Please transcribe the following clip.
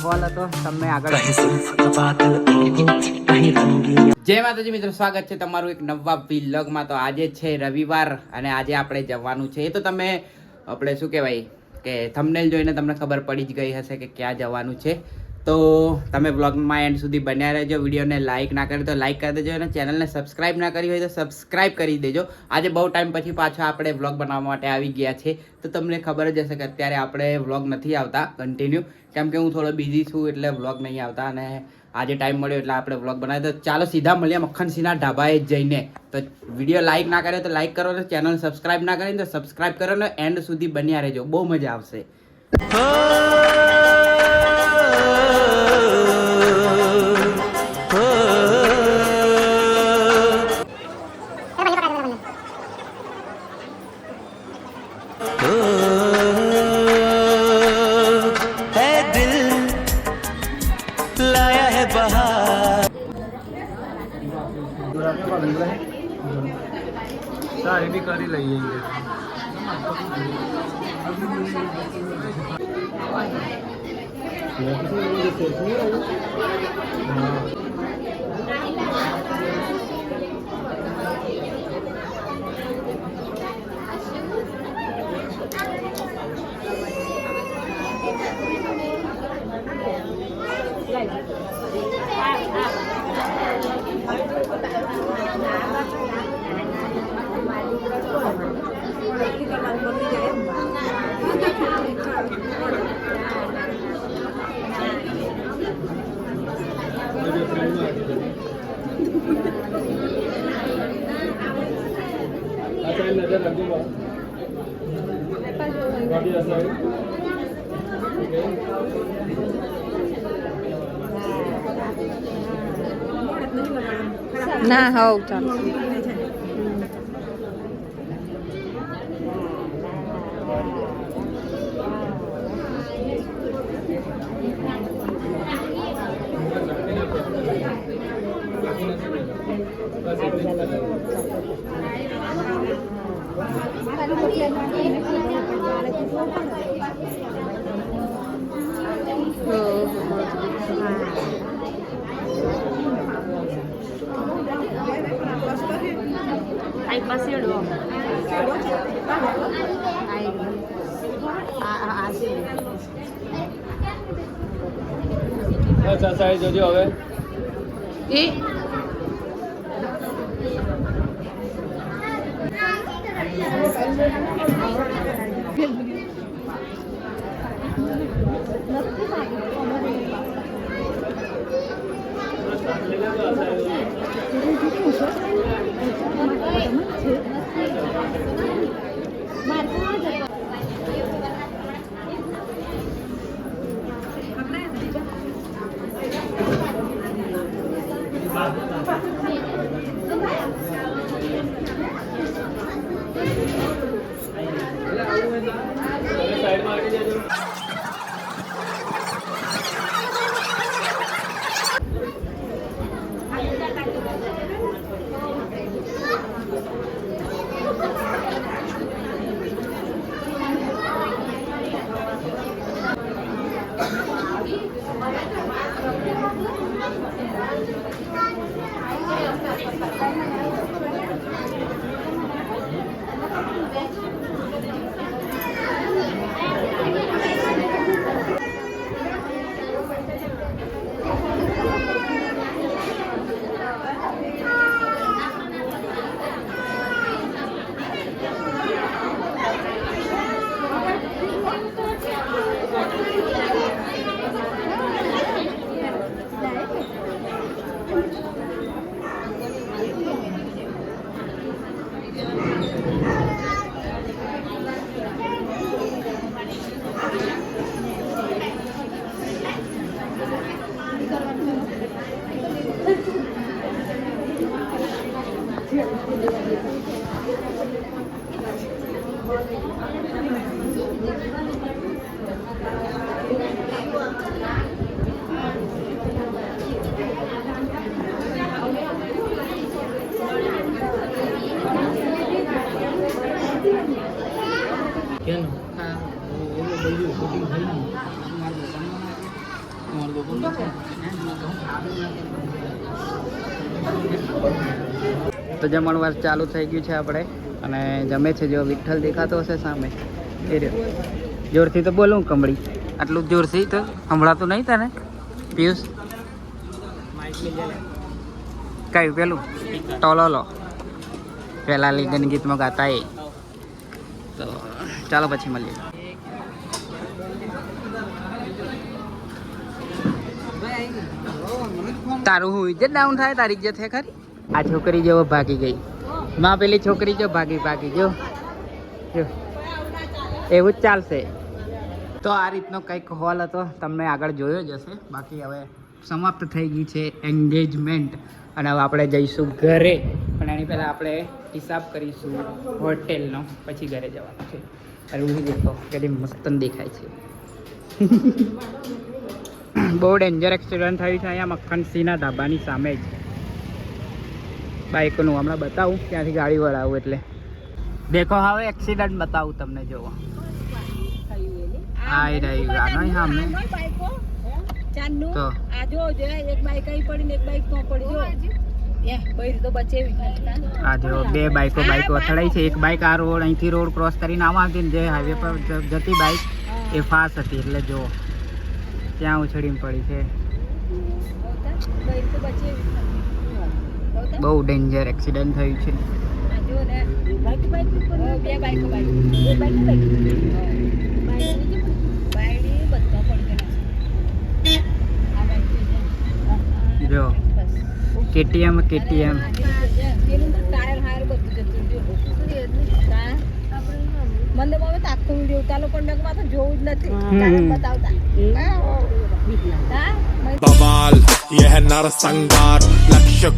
Call હતો તમે આગળ જય માતાજી મિત્રો, સ્વાગત છે તમારું એક નવા વ્લોગમાં। તો આજે છે રવિવાર અને આજે આપણે જવાનું છે, એ તો તમે આપણે શું કહેવાય કે થંબનેલ જોઈને તમને ખબર પડી જ ગઈ હશે કે ક્યાં જવાનું છે। તો તમે વ્લોગમાં એન્ડ સુધી બન્યા રહેજો। વિડીયોને લાઇક ના કરે તો લાઇક કરી દેજો અને ચેનલને સબસ્ક્રાઇબ ના કરી હોય તો સબસ્ક્રાઇબ કરી દેજો। આજે બહુ ટાઈમ પછી પાછા આપણે વ્લોગ બનાવવા માટે આવી ગયા છે। તો તમને ખબર જ હશે કે અત્યારે આપણે વ્લોગ નથી આવતા કન્ટિન્યુ, કેમ કે હું થોડો બિઝી છું એટલે વ્લોગ નહીં આવતા અને આજે ટાઈમ મળ્યો એટલે આપણે વ્લોગ બનાવ્યો। તો ચાલો સીધા મળીએ મક્ખન સિંહના ઢાબાએ જઈને। તો વિડીયો લાઇક ના કરે તો લાઇક કરો, ચેનલ સબસ્ક્રાઇબ ના કરીને તો સબસ્ક્રાઇબ કરો ને એન્ડ સુધી બન્યા રહેજો, બહુ મજા આવશે। सारी भी कर ही लगी है नजर लगूंगा ના હોવ ચાલો Ay, paseo अच्छा साइज જોજો હવે એ સાઈડ માં આવી જજો તો જમણવાર ચાલુ થઈ ગયું છે આપણે અને જમે છે જો વિઠ્ઠલ દેખાતો હશે સામે એ રહ્યો. જોરથી તો બોલું કમળી, આટલું જ જોરથી તો સંભળાતું નહીં તને પિયુષ? કયું પેલું ટોલોલો પહેલા લીગન ગીતમાં ગાતા એ. તો ચાલો પછી મળીએ. તારું હું ઇજ્જત ડાઉન થાય, તારી ઇજ્જત છે ખરી? આ છોકરી જેવો ભાગી ગઈ માં, પેલી છોકરી જો ભાગી જો એવું જ ચાલશે. તો આ રીતનો કંઈક હોલ હતો, તમને આગળ જોયો જ હશે. બાકી હવે સમાપ્ત થઈ ગઈ છે એન્ગેજમેન્ટ અને હવે આપણે જઈશું ઘરે. પણ એની પહેલાં આપણે હિસાબ કરીશું હોટેલનો, પછી ઘરે જવાનું છે. અરે હું દેખો કેટલી મસ્ત દેખાય છે. બહુ ડેન્જર એક્સિડન્ટ થયું છે અહીંયા મક્ખનસિંહના ધાબાની સામે જ. બાઇકનું હમણાં બતાવું ત્યાંથી ગાડી વળાવું એટલે દેખો. હવે એક્સિડન્ટ બતાવું તમને. જોવો આઈ રહ્યું આનો સામે તો આ જો બે બાઈકો અથડાઈ છે. એક બાઈક આ રોડ અહીંથી રોડ ક્રોસ કરીને આવવા હતી ને, જે હાઈવે પર જતી બાઈક એ ફાસ્ટ હતી એટલે જો ત્યાં ઉછળીને પડી છે. બહુ ડેન્જર એક્સિડન્ટ થયું છે. જો કેટીએમ बवाल यह नरसंहार